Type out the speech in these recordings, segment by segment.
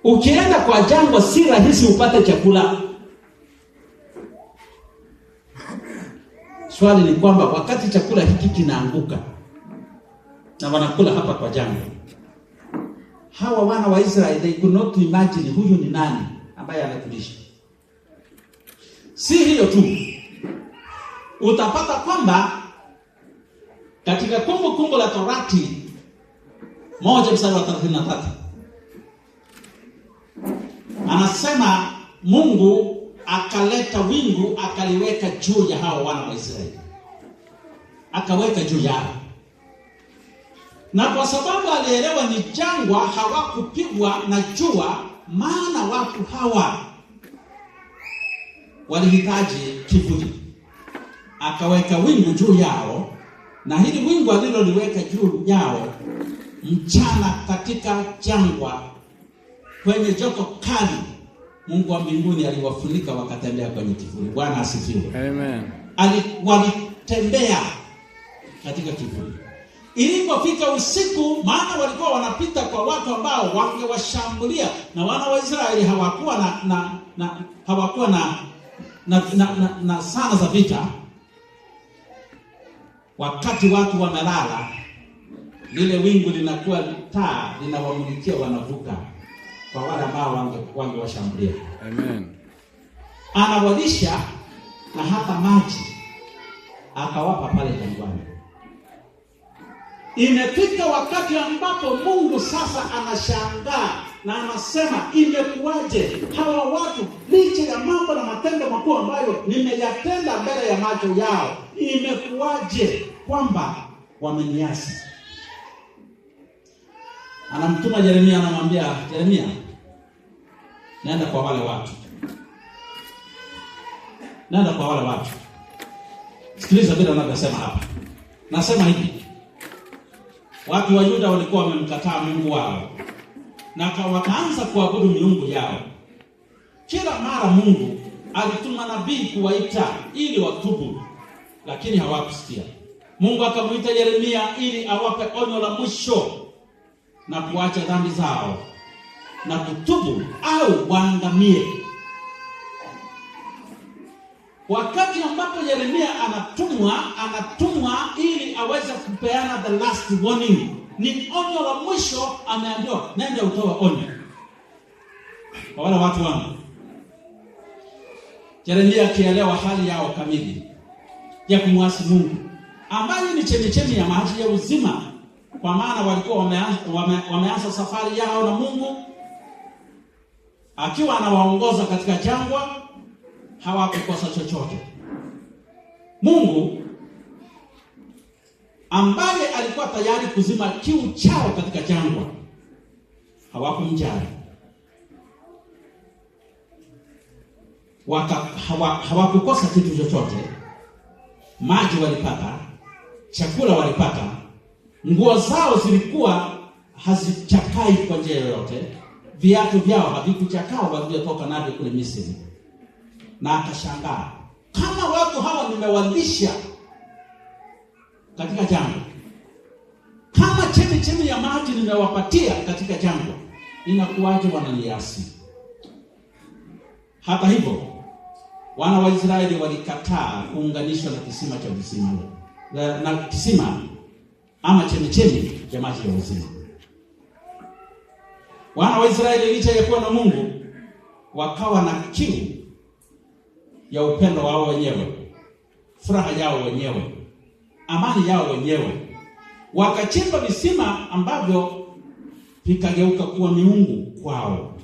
Ukienda kwa jangwa si rahisi upate chakula. Swali ni kwamba wakati chakula hiki kinaanguka na wanakula hapa kwa jangwa, hawa wana wa Israeli, they could not imagine huyu ni nani ambaye anatulisha. Si hiyo tu, utapata kwamba katika Kumbukumbu la Torati 1:33 anasema Mungu akaleta wingu akaliweka juu ya hao wana wa Israeli, akaweka juu yao, na kwa sababu alielewa ni jangwa, hawakupigwa na jua, maana watu hawa walihitaji kivuli. Akaweka wingu juu yao, na hili wingu aliloliweka juu yao mchana katika jangwa kwenye joto kali, Mungu wa mbinguni aliwafunika wakatembea kwenye kivuli. Bwana asifiwe. Amen. Walitembea katika kivuli. Ilipofika usiku, maana walikuwa wanapita kwa watu ambao wangewashambulia, na wana wa Israeli hawakuwa na sana za vita. Wakati watu wamelala, lile wingu linakuwa taa, linawamulikia wanavuka kwa wale ambao wangewashambulia. Amen. Anawalisha na hata maji akawapa pale jangwani. Imefika wakati ambapo Mungu sasa anashangaa na anasema, imekuwaje hawa watu licha ya mambo na matendo makuu ambayo nimeyatenda mbele ya macho yao, imekuwaje kwamba wameniasi? Anamtuma Yeremia, anamwambia Yeremia, nenda kwa wale watu. Nenda kwa wale watu. Sikiliza vile anavyosema hapa. Nasema hivi: watu wa Yuda walikuwa wamemkataa Mungu wao na wakaanza kuabudu miungu yao. Kila mara Mungu alituma nabii kuwaita ili watubu, lakini hawakusikia. Mungu akamuita Yeremia ili awape onyo la mwisho na kuacha dhambi zao na kutubu au waangamie. Wakati ambapo Yeremia anatumwa ili aweze kupeana the last warning, ni onyo la mwisho. Ameambiwa, nenda utoe onyo kwa wale watu wangu. Yeremia akielewa hali yao kamili ya kumwasi Mungu, ambayo ni chemichemi ya maji ya uzima, kwa maana walikuwa wameanza safari yao na Mungu akiwa anawaongoza katika jangwa, hawakukosa chochote. Mungu ambaye alikuwa tayari kuzima kiu chao katika jangwa, hawakumjali. Hawakukosa kitu chochote. Maji walipata, chakula walipata, nguo zao zilikuwa hazichakai kwa njia yoyote, viatu vyao havikuchakaa walivyotoka navyo kule Misri. Na akashangaa, kama watu hawa nimewalisha katika jangwa, kama chemi ya maji nimewapatia katika jangwa, inakuwaje wananiasi? Hata hivyo, wana wa Israeli walikataa kuunganishwa na kisima cha uzima, na kisima ama chemi ya maji ya uzima. Wana wa Israeli licha ya kuwa na Mungu, wakawa na kiu ya upendo wao wenyewe, furaha yao wenyewe, amani yao wenyewe. Wakachimba visima ambavyo vikageuka kuwa miungu kwao.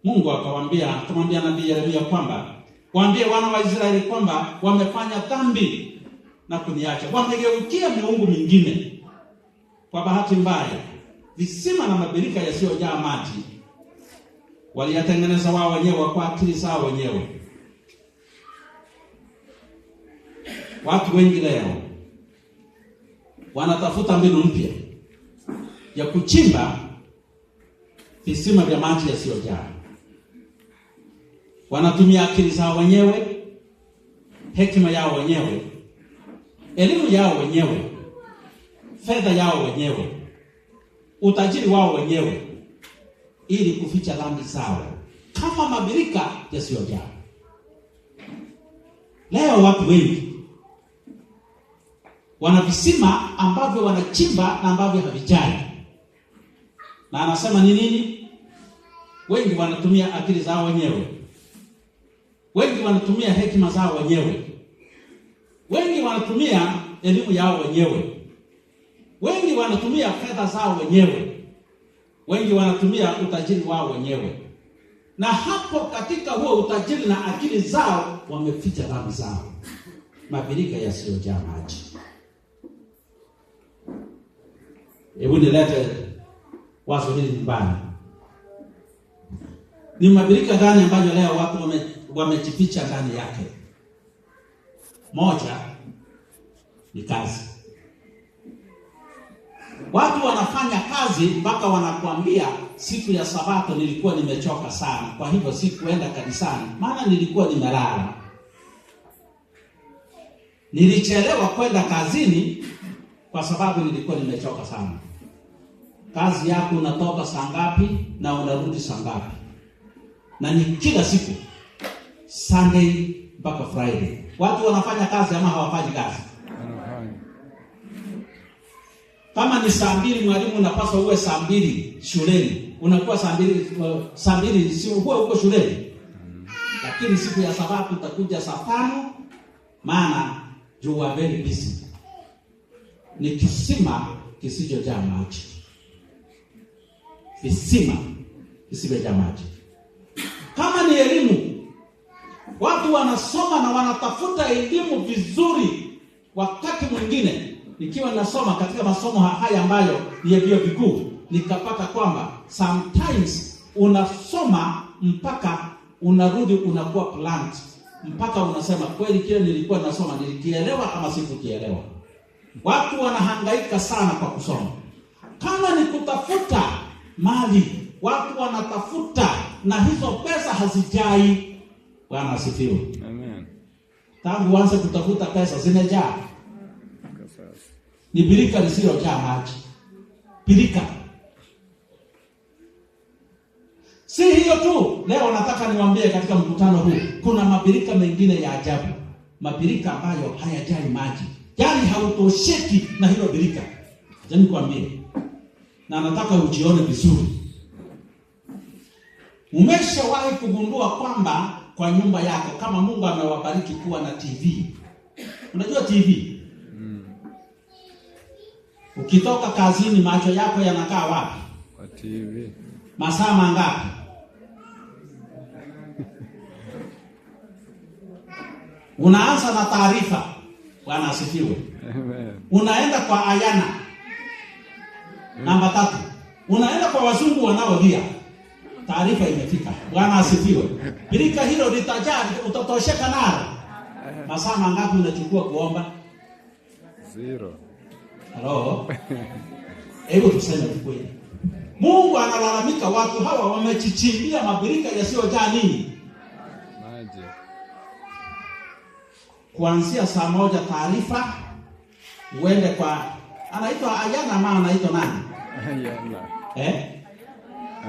Mungu akamwambia nabii Yeremia kwamba waambie wana wa Israeli kwamba wamefanya dhambi na kuniacha, wamegeukia miungu mingine. Kwa bahati mbaya, visima na mabirika yasiyojaa maji waliyatengeneza wao wenyewe kwa akili zao wenyewe. Watu wengi leo wanatafuta mbinu mpya ya kuchimba visima vya maji yasiyojaa. Wanatumia akili zao wenyewe, hekima yao wenyewe, elimu yao wenyewe, fedha yao wenyewe, utajiri wao wenyewe, ili kuficha dhambi zao, kama mabirika yasiyojaa. Leo watu wengi wana visima ambavyo wanachimba na ambavyo havijai. Na anasema ni nini? Wengi wanatumia akili zao wenyewe. Wengi wanatumia hekima zao wenyewe. Wengi wanatumia elimu yao wenyewe. Wengi wanatumia fedha zao wenyewe. Wengi wanatumia utajiri wao wenyewe. Na hapo katika huo utajiri na akili zao wameficha dhambi zao. Mabirika yasiyojaa maji. Hebu nilete wazo hili nyumbani. Ni mabirika gani ambayo leo watu wamejificha ndani yake? Moja ni kazi. Watu wanafanya kazi mpaka wanakuambia siku ya Sabato nilikuwa nimechoka sana, kwa hivyo sikuenda kanisani maana nilikuwa nimelala. Nilichelewa kwenda kazini kwa sababu nilikuwa nimechoka sana. Kazi yako unatoka saa ngapi na unarudi saa ngapi? Na ni kila siku, Sunday mpaka Friday. Watu wanafanya kazi ama hawafanyi kazi? Kama ni saa 2 mwalimu unapaswa uwe saa 2 shuleni, unakuwa saa 2 si uko shuleni. Lakini siku ya Sabato utakuja saa 5, maana you are very busy. Ni kisima kisijojaa maji. Kisima kisijojaa maji. Kama ni elimu, watu wanasoma na wanatafuta elimu vizuri. Wakati mwingine nikiwa nasoma katika masomo haya ambayo ni ya vyuo vikuu, nikapata kwamba sometimes unasoma mpaka unarudi unakuwa plant, mpaka unasema kweli kile nilikuwa nasoma nilikielewa kama sikukielewa. Watu wanahangaika sana kwa kusoma. Kama ni kutafuta mali, watu wanatafuta na hizo pesa hazijai. Bwana asifiwe. Amen. Tangu uanze kutafuta pesa zimejaa. Ni birika lisilojaa maji. Birika. Si hiyo tu, leo nataka niwaambie katika mkutano huu kuna mabirika mengine ya ajabu. Mabirika ambayo hayajai maji. Yaani hautosheki na hilo birika. Acha nikwambie. Na nataka ujione vizuri. Umeshawahi kugundua kwamba kwa nyumba yako, kama Mungu amewabariki kuwa na TV. Unajua TV? Ukitoka kazini macho yako yanakaa wapi? Kwa TV. Masaa mangapi? Unaanza na taarifa. Bwana asifiwe. Amen. Unaenda kwa Ayana. Namba 3. Unaenda kwa wazungu wanaolia. Taarifa imefika. Bwana asifiwe. Birika hilo litajaa, utatosheka nalo. Masaa mangapi unachukua kuomba? 0. Hello. Hebu tuseme ukweli. Mungu analalamika watu hawa wamechichimbia mabirika yasiyojaa nini? Maji. Kuanzia saa 1 taarifa, uende kwa anaitwa Ayana ama anaitwa nani? Ayana.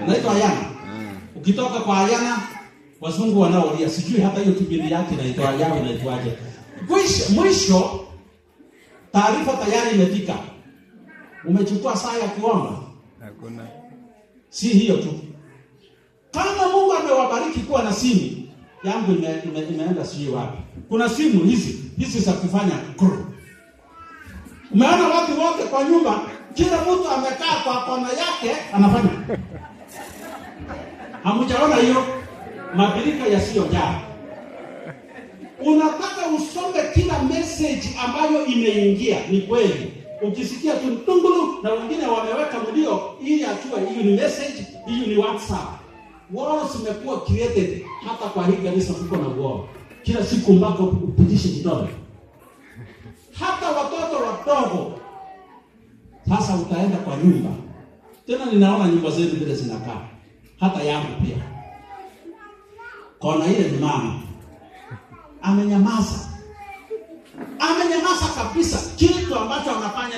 Anaitwa Ayana. Ukitoka kwa Ayana, wazungu wanaolia, sijui hata hiyo kipindi yake inaitwa Ayana inaitwaje. Mwisho taarifa tayari imefika. Umechukua saa ya kuomba? Hakuna. Si hiyo tu. Kama Mungu amewabariki kuwa na simu, yangu imeenda sijui wapi. Kuna simu hizi za kufanya kru. Umeona watu wote kwa nyumba, kila mtu amekaa kwa kona yake anafanya. Hamjaona hiyo? Mabirika yasiyojaa. Unataka usome kila message ambayo imeingia, ni kweli. Ukisikia tu tungulu na wengine wameweka mlio ili achue hiyo ni message, hiyo ni WhatsApp. Walls zimekuwa created hata kwa hii kanisa tuko na wall. Kila siku mpaka upitishe kidole. Hata watoto wadogo. Sasa utaenda kwa nyumba. Tena ninaona nyumba zetu vile zinakaa. Hata yangu pia. Kona ile ni mama. Amenyamaza. Amenyamaza kabisa. Kitu ambacho anafanya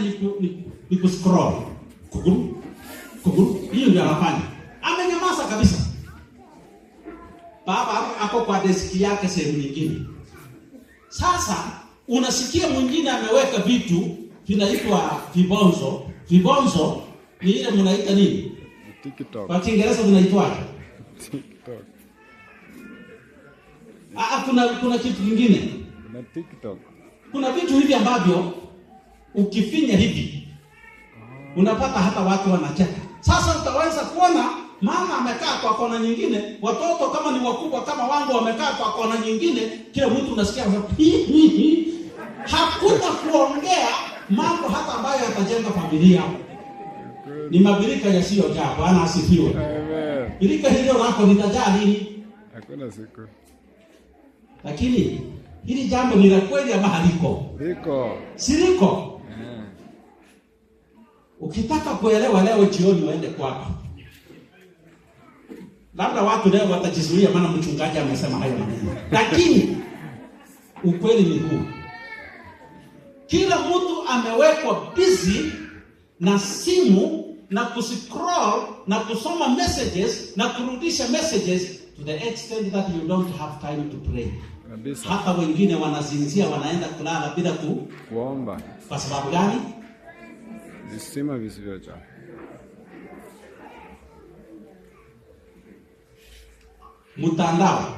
ni kuscroll. Kuguru. Hiyo ndio anafanya. amenyamaza kabisa. Baba ako kwa deski yake sehemu nyingine. Sasa unasikia mwingine ameweka vitu vinaitwa vibonzo. Vibonzo ni ile mnaita nini? TikTok. Kwa Kiingereza mnaitwa TikTok. Kuna kitu kingine. Kuna TikTok. Kuna vitu hivi ambavyo ukifinya hivi unapata hata watu wanacheka. Sasa utaweza kuona mama amekaa kwa kona nyingine, watoto kama ni wakubwa kama wangu wamekaa kwa kona nyingine, kila mtu unasikia hakuna kuongea mambo hata ambayo yatajenga familia. Ni mabirika yasiyojaa. Bwana asifiwe. Amen. Birika hilo lako litajaa nini? Hakuna siku. Lakini hili jambo ni la kweli ama haliko? Liko. Siliko. Ukitaka kuelewa leo jioni waende kwako. Labda watu leo watajizuia maana mchungaji amesema hayo maneno. Lakini ukweli ni huu. Kila mtu amewekwa busy na simu na kuscroll na kusoma messages na kurudisha messages to the extent that you don't have time to pray. Kabisa. Hata wengine wanazinzia wanaenda kulala bila kuomba. Kwa sababu gani? Visima visivyojaa. Mtandao.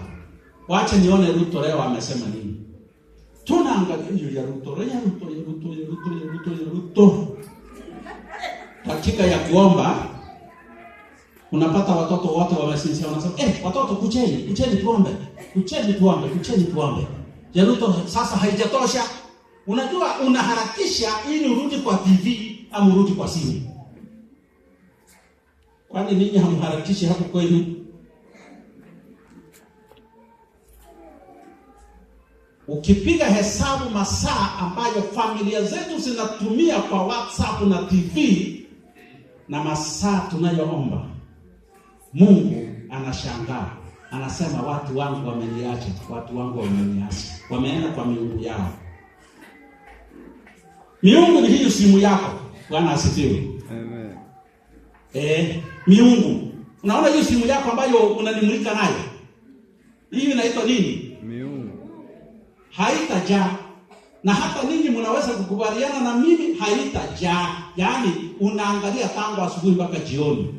Wacha nione Ruto leo amesema nini. Tunaangalia hiyo ya Ruto. Dakika ya kuomba unapata watoto wote wamesinzia wanasema watoto kucheni tuombe. Ya Ruto sasa haijatosha. Unajua unaharakisha ili urudi kwa TV au urudi kwa simu. Kwani ninyi hamharakishi hapo kwenu? Ukipiga hesabu masaa ambayo familia zetu zinatumia kwa WhatsApp na TV na masaa tunayoomba, Mungu anashangaa. Anasema watu wangu wameniacha, wameenda kwa miungu yao. Miungu ni hiyo simu yako. Bwana asifiwe. Amen. Miungu. Unaona hiyo simu yako ambayo unanimulika nayo? Hii inaitwa nini? Miungu. Haitajaa. Na hata ninyi mnaweza kukubaliana na mimi haitajaa. Yaani unaangalia tangu asubuhi mpaka jioni.